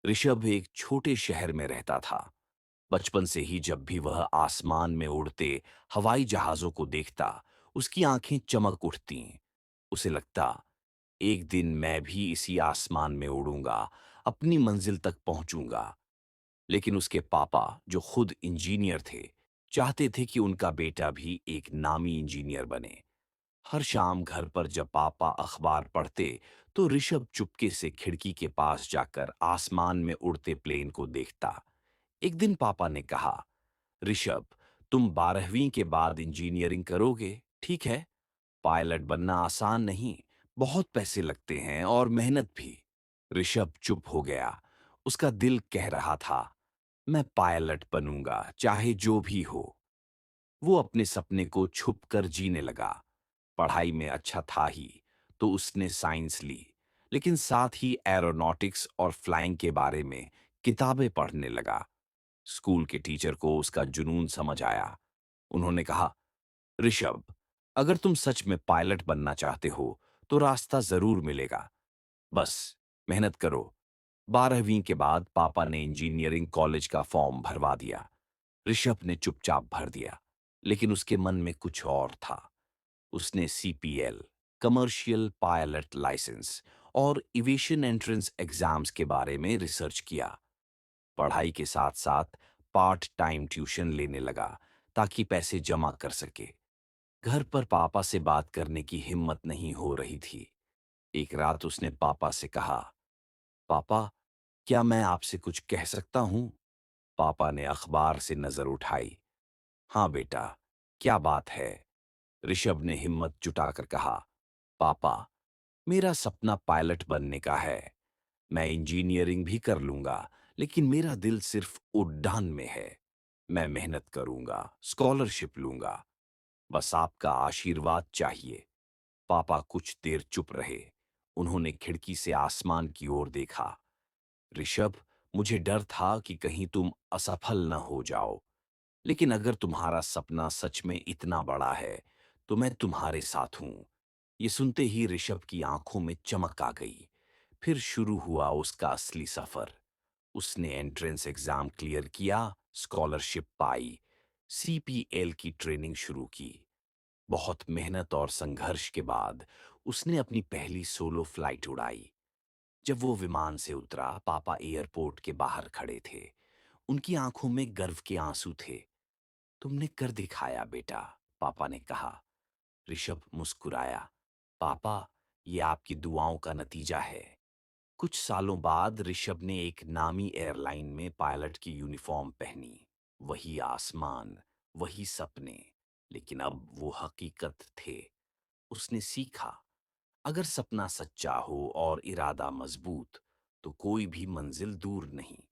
ऋषभ एक छोटे शहर में रहता था। बचपन से ही जब भी वह आसमान में उड़ते हवाई जहाजों को देखता, उसकी आंखें चमक उठतीं। उसे लगता, एक दिन मैं भी इसी आसमान में उड़ूंगा, अपनी मंजिल तक पहुंचूंगा। लेकिन उसके पापा, जो खुद इंजीनियर थे, चाहते थे कि उनका बेटा भी एक नामी इंजीनियर बने। हर शाम घर पर जब पापा अखबार पढ़ते, तो ऋषभ चुपके से खिड़की के पास जाकर आसमान में उड़ते प्लेन को देखता। एक दिन पापा ने कहा, ऋषभ, तुम 12वीं के बाद इंजीनियरिंग करोगे, ठीक है? पायलट बनना आसान नहीं, बहुत पैसे लगते हैं और मेहनत भी। ऋषभ चुप हो गया। उसका दिल कह रहा था, मैं पायलट बनूंगा, चाहे जो भी हो। वो अपने सपने को छुप कर जीने लगा। पढ़ाई में अच्छा था ही, तो उसने साइंस ली, लेकिन साथ ही एरोनॉटिक्स और फ्लाइंग के बारे में किताबें पढ़ने लगा। स्कूल के टीचर को उसका जुनून समझ आया। उन्होंने कहा, ऋषभ, अगर तुम सच में पायलट बनना चाहते हो, तो रास्ता जरूर मिलेगा। बस मेहनत करो। 12वीं के बाद पापा ने इंजीनियरिंग कॉलेज का फॉर्म भरवा दिया। ऋषभ ने चुपचाप भर दिया, लेकिन उसके मन में कुछ और था। उसने सीपीएल, कमर्शियल पायलट लाइसेंस और एविएशन एंट्रेंस एग्जाम्स के बारे में रिसर्च किया। पढ़ाई के साथ साथ पार्ट टाइम ट्यूशन लेने लगा, ताकि पैसे जमा कर सके। घर पर पापा से बात करने की हिम्मत नहीं हो रही थी। एक रात उसने पापा से कहा, पापा, क्या मैं आपसे कुछ कह सकता हूं? पापा ने अखबार से नजर उठाई। हाँ बेटा, क्या बात है? ऋषभ ने हिम्मत जुटाकर कहा, पापा, मेरा सपना पायलट बनने का है। मैं इंजीनियरिंग भी कर लूंगा, लेकिन मेरा दिल सिर्फ उड़ान में है। मैं मेहनत करूंगा, स्कॉलरशिप लूंगा। बस आपका आशीर्वाद चाहिए। पापा कुछ देर चुप रहे। उन्होंने खिड़की से आसमान की ओर देखा। ऋषभ, मुझे डर था कि कहीं तुम असफल न हो जाओ, लेकिन अगर तुम्हारा सपना सच में इतना बड़ा है, तो मैं तुम्हारे साथ हूं। ये सुनते ही ऋषभ की आंखों में चमक आ गई। फिर शुरू हुआ उसका असली सफर। उसने एंट्रेंस एग्जाम क्लियर किया, स्कॉलरशिप पाई, सीपीएल की ट्रेनिंग शुरू की। बहुत मेहनत और संघर्ष के बाद उसने अपनी पहली सोलो फ्लाइट उड़ाई। जब वो विमान से उतरा, पापा एयरपोर्ट के बाहर खड़े थे। उनकी आंखों में गर्व के आंसू थे। तुमने कर दिखाया बेटा, पापा ने कहा। ऋषभ मुस्कुराया। पापा, ये आपकी दुआओं का नतीजा है। कुछ सालों बाद ऋषभ ने एक नामी एयरलाइन में पायलट की यूनिफॉर्म पहनी। वही आसमान, वही सपने, लेकिन अब वो हकीकत थे। उसने सीखा, अगर सपना सच्चा हो और इरादा मजबूत, तो कोई भी मंजिल दूर नहीं।